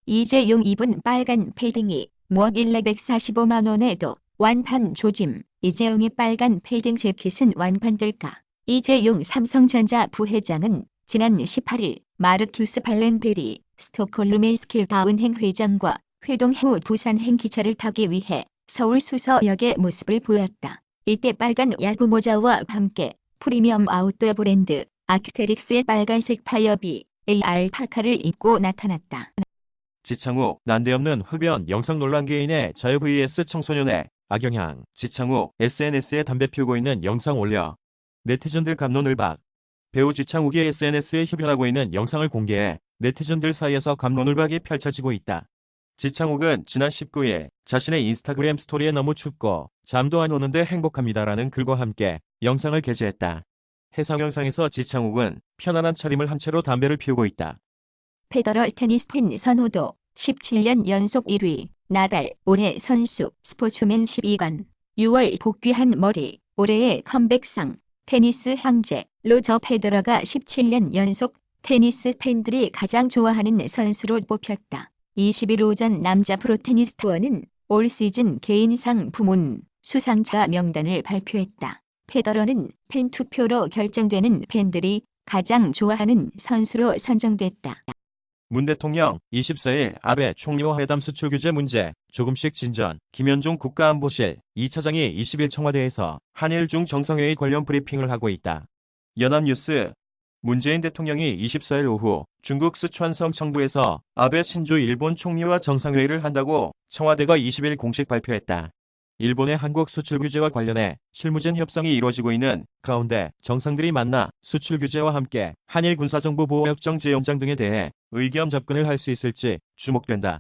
이재용 입은 빨간 패딩이 뭐길래 145만 원에도 완판 조짐. 이재용의 빨간 패딩 재킷은 완판될까? 이재용 삼성전자 부회장은 지난 18일 마르큐스 발렌베리 스톡홀름의 스킬다운행 회장과 회동 후 부산행 기차를 타기 위해 서울 수서역의 모습을 보였다. 이때 빨간 야구 모자와 함께 프리미엄 아웃도어 브랜드 아큐테릭스의 빨간색 파이어비 AR 파카를 입고 나타났다. 지창욱, 난데없는 흡연 영상 논란계에 인해 자유 vs 청소년의 악영향. 지창욱, SNS에 담배 피우고 있는 영상 올려 네티즌들 갑론을박. 배우 지창욱이 SNS에 흡연하고 있는 영상을 공개해 네티즌들 사이에서 갑론을박이 펼쳐지고 있다. 지창욱은 지난 19일 자신의 인스타그램 스토리에 너무 춥고 잠도 안 오는데 행복합니다라는 글과 함께 영상을 게재했다. 해상 영상에서 지창욱은 편안한 차림을 한 채로 담배를 피우고 있다. 페더럴 테니스 팬 선호도 17년 연속 1위. 나달 올해 선수 스포츠맨 12관. 6월 복귀한 머리. 올해의 컴백상. 테니스 황제 로저 페더러가 17년 연속 테니스 팬들이 가장 좋아하는 선수로 뽑혔다. 20일 오전 남자 프로테니스 투어는 올 시즌 개인상 부문 수상자 명단을 발표했다. 페더러는 팬 투표로 결정되는 팬들이 가장 좋아하는 선수로 선정됐다. 문 대통령 24일 아베 총리와 회담 수출 규제 문제 조금씩 진전. 김현종 국가안보실 2차장이 20일 청와대에서 한일 중 정상회의 관련 브리핑을 하고 있다. 연합뉴스. 문재인 대통령이 24일 오후 중국 스촨성 청두에서 아베 신조 일본 총리와 정상회의를 한다고 청와대가 20일 공식 발표했다. 일본의 한국 수출 규제와 관련해 실무진 협상이 이루어지고 있는 가운데 정상들이 만나 수출 규제와 함께 한일 군사정보보호협정 재연장 등에 대해 의견 접근을 할 수 있을지 주목된다.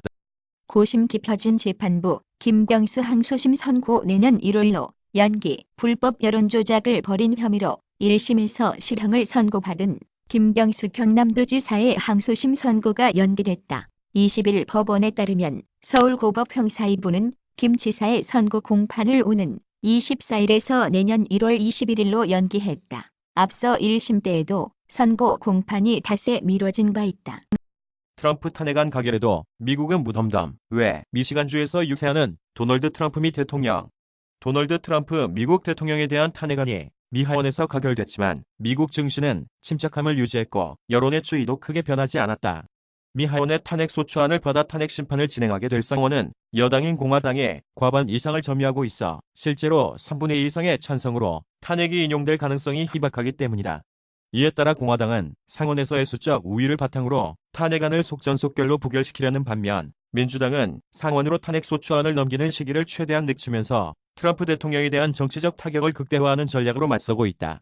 고심 깊어진 재판부. 김경수 항소심 선고 내년 1월로 연기. 불법 여론조작을 벌인 혐의로 1심에서 실형을 선고받은 김경수 경남도지사의 항소심 선고가 연기됐다. 20일 법원에 따르면 서울고법 형사 2부는 김 지사의 선고 공판을 오는 24일에서 내년 1월 21일로 연기했다. 앞서 1심 때에도 선고 공판이 닷새 미뤄진 바 있다. 트럼프 탄핵안 가결에도 미국은 무덤덤. 왜? 미시간주에서 유세하는 도널드 트럼프 미 대통령. 도널드 트럼프 미국 대통령에 대한 탄핵안이 미 하원에서 가결됐지만 미국 증시는 침착함을 유지했고 여론의 추이도 크게 변하지 않았다. 미 하원의 탄핵 소추안을 받아 탄핵 심판을 진행하게 될 상원은 여당인 공화당의 과반 이상을 점유하고 있어 실제로 3분의 2 이상의 찬성으로 탄핵이 인용될 가능성이 희박하기 때문이다. 이에 따라 공화당은 상원에서의 수적 우위를 바탕으로 탄핵안을 속전속결로 부결시키려는 반면 민주당은 상원으로 탄핵 소추안을 넘기는 시기를 최대한 늦추면서 트럼프 대통령에 대한 정치적 타격을 극대화하는 전략으로 맞서고 있다.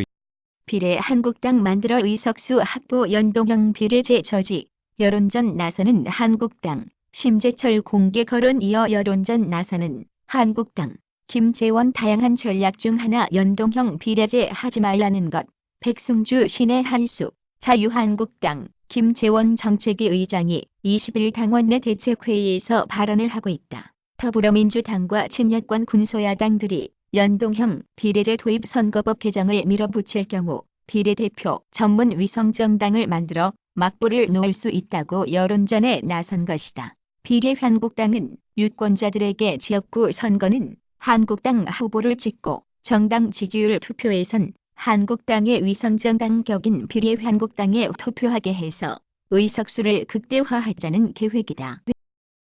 비례 한국당 만들어 의석수 확보. 연동형 비례제 저지. 여론전 나서는 한국당. 심재철 공개 거론. 이어 여론전 나서는 한국당. 김재원. 다양한 전략 중 하나 연동형 비례제 하지 말라는 것. 백승주 신의 한수. 자유한국당. 김재원 정책위 의장이 20일 당원 내 대책회의에서 발언을 하고 있다. 더불어민주당과 친여권 군소야당들이 연동형 비례제 도입 선거법 개정을 밀어붙일 경우 비례대표 전문 위성정당을 만들어 막보를 놓을 수 있다고 여론전에 나선 것이다. 비례한국당은 유권자들에게 지역구 선거는 한국당 후보를 찍고 정당 지지율 투표에선 한국당의 위성정당 격인 비례한국당에 투표하게 해서 의석수를 극대화하자는 계획이다.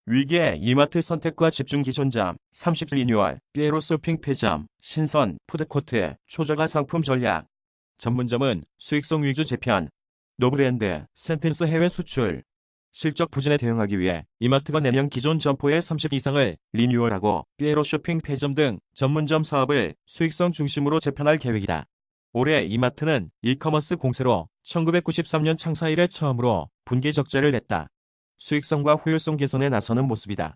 위기의 이마트 선택과 집중 기존점, 30일 리뉴얼, 삐에로 쇼핑 폐점, 신선, 푸드코트, 초저가 상품 전략. 전문점은 수익성 위주 재편. 노브랜드, 센텐스 해외 수출. 실적 부진에 대응하기 위해 이마트가 내년 기존 점포의 30 이상을 리뉴얼하고 삐에로 쇼핑 폐점 등 전문점 사업을 수익성 중심으로 재편할 계획이다. 올해 이마트는 이커머스 공세로 1993년 창사 이래 처음으로 분기 적자를 냈다. 수익성과 효율성 개선에 나서는 모습이다.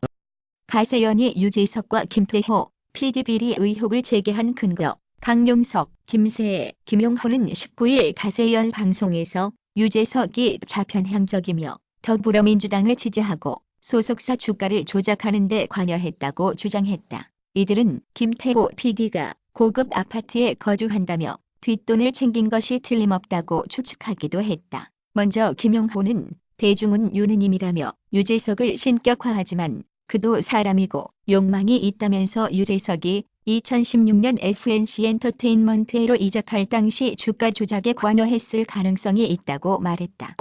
가세연이 유재석과 김태호, PD 비리 의혹을 제기한 근거. 강용석, 김세애, 김용호는 19일 가세연 방송에서 유재석이 좌편향적이며 더불어민주당을 지지하고 소속사 주가를 조작하는 데 관여했다고 주장했다. 이들은 김태호 PD가 고급 아파트에 거주한다며 뒷돈을 챙긴 것이 틀림없다고 추측하기도 했다. 먼저 김용호는 대중은 유느님이라며 유재석을 신격화하지만 그도 사람이고 욕망이 있다면서 유재석이 2016년 FNC 엔터테인먼트로 이적할 당시 주가 조작에 관여했을 가능성이 있다고 말했다.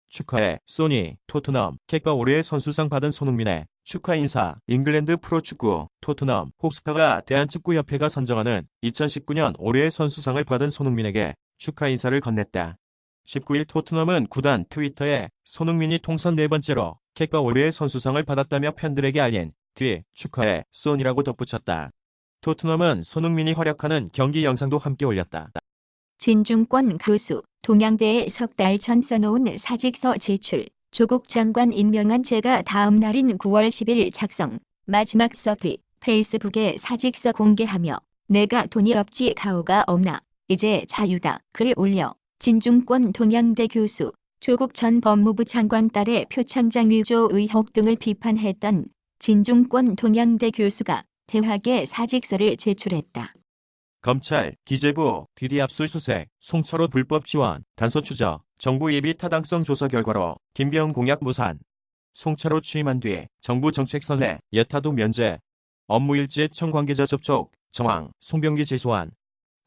축하해. 소니, 토트넘, 객과 올해의 선수상 받은 손흥민의 축하 인사. 잉글랜드 프로축구, 토트넘, 호스퍼가 대한축구협회가 선정하는 2019년 올해의 선수상을 받은 손흥민에게 축하 인사를 건넸다. 19일 토트넘은 구단 트위터에 손흥민이 통산 4번째로 객과 올해의 선수상을 받았다며 팬들에게 알린 뒤 축하해, 소니라고 덧붙였다. 토트넘은 손흥민이 활약하는 경기 영상도 함께 올렸다. 진중권 교수, 동양대에 석 달 전 써놓은 사직서 제출, 조국 장관 임명한 제가 다음 날인 9월 10일 작성, 마지막 수업이 페이스북에 사직서 공개하며 내가 돈이 없지 가오가 없나, 이제 자유다 글 올려 진중권 동양대 교수, 조국 전 법무부 장관 딸의 표창장 위조 의혹 등을 비판했던 진중권 동양대 교수가 대학에 사직서를 제출했다. 검찰, 기재부, DD 압수수색, 송철호 불법 지원, 단서 추적, 정부 예비 타당성 조사 결과로 김병 공약 무산. 송철호 취임한 뒤 정부 정책선회, 여타도 면제, 업무일지청 관계자 접촉, 정황, 송병기 재소환.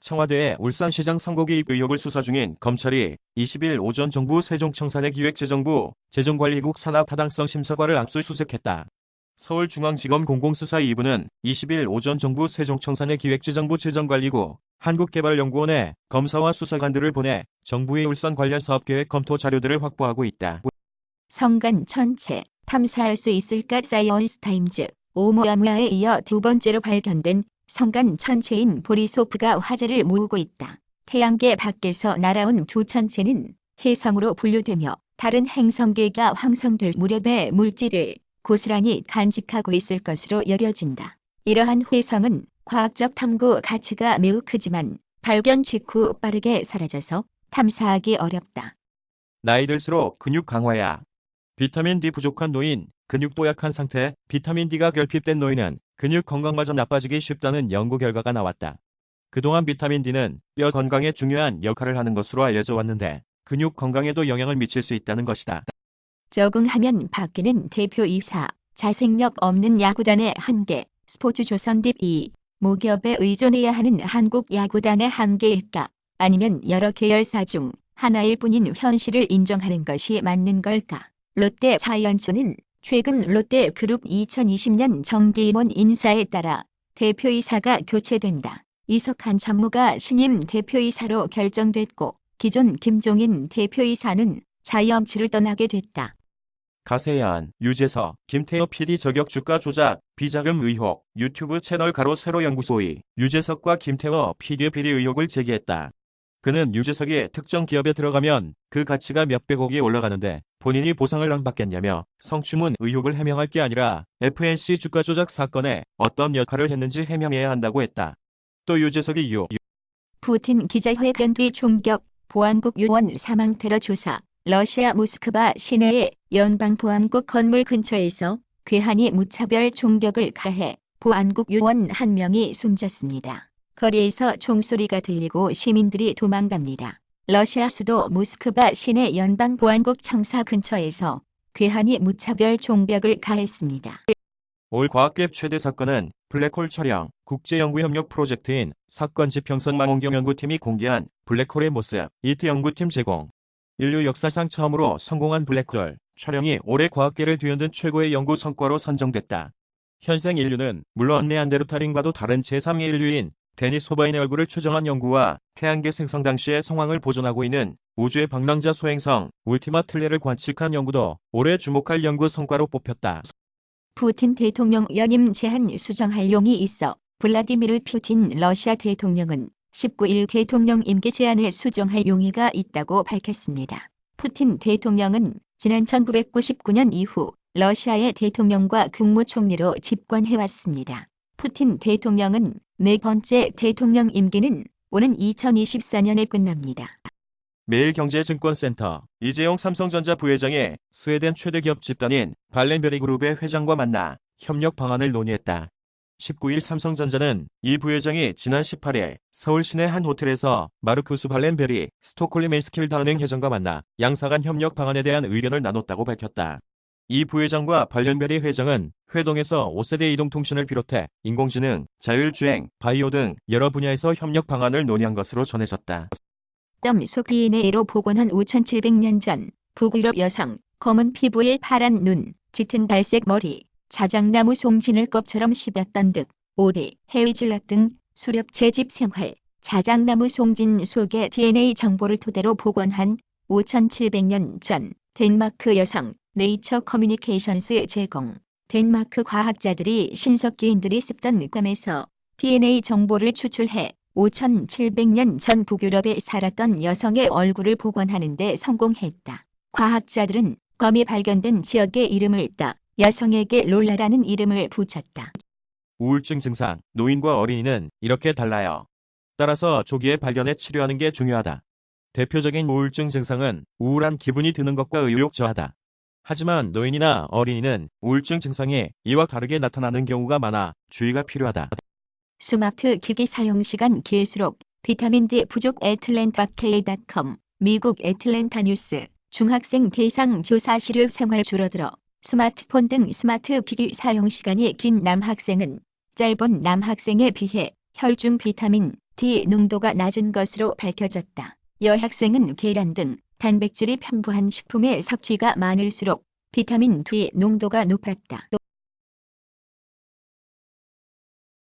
청와대의 울산시장 선거 개입 의혹을 수사 중인 검찰이 20일 오전 정부 세종청산의 기획재정부 재정관리국 산하 타당성 심사과를 압수수색했다. 서울중앙지검 공공수사 2부는 20일 오전 정부 세종청산의 기획재정부 재정관리국 한국개발연구원에 검사와 수사관들을 보내 정부의 울산 관련 사업계획 검토 자료들을 확보하고 있다. 성간 천체, 탐사할 수 있을까? 사이언스타임즈, 오umuamua 이어 두 번째로 발견된 성간 천체인 보리소프가 화제를 모으고 있다. 태양계 밖에서 날아온 두 천체는 혜성으로 분류되며 다른 행성계가 황성될 무렵의 물질을 고스란히 간직하고 있을 것으로 여겨진다. 이러한 혜성은 과학적 탐구 가치가 매우 크지만 발견 직후 빠르게 사라져서 탐사하기 어렵다. 나이 들수록 근육 강화야. 비타민 D 부족한 노인, 근육도 약한 상태, 비타민 D가 결핍된 노인은 근육 건강마저 나빠지기 쉽다는 연구 결과가 나왔다. 그동안 비타민 D는 뼈 건강에 중요한 역할을 하는 것으로 알려져 왔는데 근육 건강에도 영향을 미칠 수 있다는 것이다. 적응하면 바뀌는 대표이사, 자생력 없는 야구단의 한계, 스포츠조선 딥2, 모기업에 의존해야 하는 한국 야구단의 한계일까? 아니면 여러 계열사 중 하나일 뿐인 현실을 인정하는 것이 맞는 걸까? 롯데 자이언츠는 최근 롯데그룹 2020년 정기임원 인사에 따라 대표이사가 교체된다. 이석한 전무가 신임 대표이사로 결정됐고 기존 김종인 대표이사는 자이언츠를 떠나게 됐다. 가세현, 유재석, 김태호 PD 저격 주가 조작, 비자금 의혹, 유튜브 채널 세로 연구소의 유재석과 김태호 PD의 비리 의혹을 제기했다. 그는 유재석이 특정 기업에 들어가면 그 가치가 몇백억이 올라가는데 본인이 보상을 안 받겠냐며 성추문 의혹을 해명할 게 아니라 FNC 주가 조작 사건에 어떤 역할을 했는지 해명해야 한다고 했다. 또 유재석이 푸틴 기자회견 뒤 총격, 보안국 요원 사망 테러 조사. 러시아 모스크바 시내의 연방보안국 건물 근처에서 괴한이 무차별 총격을 가해 보안국 요원 1명이 숨졌습니다. 거리에서 총소리가 들리고 시민들이 도망갑니다. 러시아 수도 모스크바 시내 연방보안국 청사 근처에서 괴한이 무차별 총격을 가했습니다. 올 과학갭 최대 사건은 블랙홀 촬영, 국제연구협력 프로젝트인 사건 지평선 망원경 연구팀이 공개한 블랙홀의 모습, 이트 연구팀 제공. 인류 역사상 처음으로 성공한 블랙홀 촬영이 올해 과학계를 뒤흔든 최고의 연구 성과로 선정됐다. 현생 인류는 물론 네안데르탈인과도 다른 제3의 인류인 데니스 호바인의 얼굴을 추정한 연구와 태양계 생성 당시의 상황을 보존하고 있는 우주의 방랑자 소행성 울티마 틀레를 관측한 연구도 올해 주목할 연구 성과로 뽑혔다. 푸틴 대통령 연임 제한 수정할 용이 있어 블라디미르 푸틴 러시아 대통령은 19일 대통령 임기 제한을 수정할 용의가 있다고 밝혔습니다. 푸틴 대통령은 지난 1999년 이후 러시아의 대통령과 국무총리로 집권해왔습니다. 푸틴 대통령은 네 번째 대통령 임기는 오는 2024년에 끝납니다. 매일경제증권센터 이재용 삼성전자 부회장이 스웨덴 최대 기업 집단인 발렌베리 그룹의 회장과 만나 협력 방안을 논의했다. 19일 삼성전자는 이 부회장이 지난 18일 서울 시내 한 호텔에서 마르쿠스 발렌베리 스톡홀름 에스킬다은행 회장과 만나 양사 간 협력 방안에 대한 의견을 나눴다고 밝혔다. 이 부회장과 발렌베리 회장은 회동에서 5세대 이동통신을 비롯해 인공지능, 자율주행, 바이오 등 여러 분야에서 협력 방안을 논의한 것으로 전해졌다. 속 DNA로 복원한 5700년 전 북유럽 여성, 검은 피부에 파란 눈, 짙은 갈색 머리, 자작나무 송진을 껍처럼 씹었던 듯, 오리, 헤이즐넛 등 수렵 채집 생활, 자작나무 송진 속의 DNA 정보를 토대로 복원한 5700년 전 덴마크 여성, 네이처 커뮤니케이션스 제공. 덴마크 과학자들이 신석기인들이 습던 땀에서 DNA 정보를 추출해 5700년 전 북유럽에 살았던 여성의 얼굴을 복원하는 데 성공했다. 과학자들은 검이 발견된 지역의 이름을 따 여성에게 롤라라는 이름을 붙였다. 우울증 증상, 노인과 어린이는 이렇게 달라요. 따라서 조기에 발견해 치료하는 게 중요하다. 대표적인 우울증 증상은 우울한 기분이 드는 것과 의욕 저하다. 하지만 노인이나 어린이는 우울증 증상이 이와 다르게 나타나는 경우가 많아 주의가 필요하다. 스마트 기기 사용 시간 길수록 비타민 D 부족. 애틀랜타K.com 미국 애틀랜타 뉴스 중학생 대상 조사 시력 생활 줄어들어 스마트폰 등 스마트 기기 사용 시간이 긴 남학생은 짧은 남학생에 비해 혈중 비타민 D 농도가 낮은 것으로 밝혀졌다. 여학생은 계란 등 단백질이 풍부한 식품의 섭취가 많을수록 비타민 D 농도가 높았다.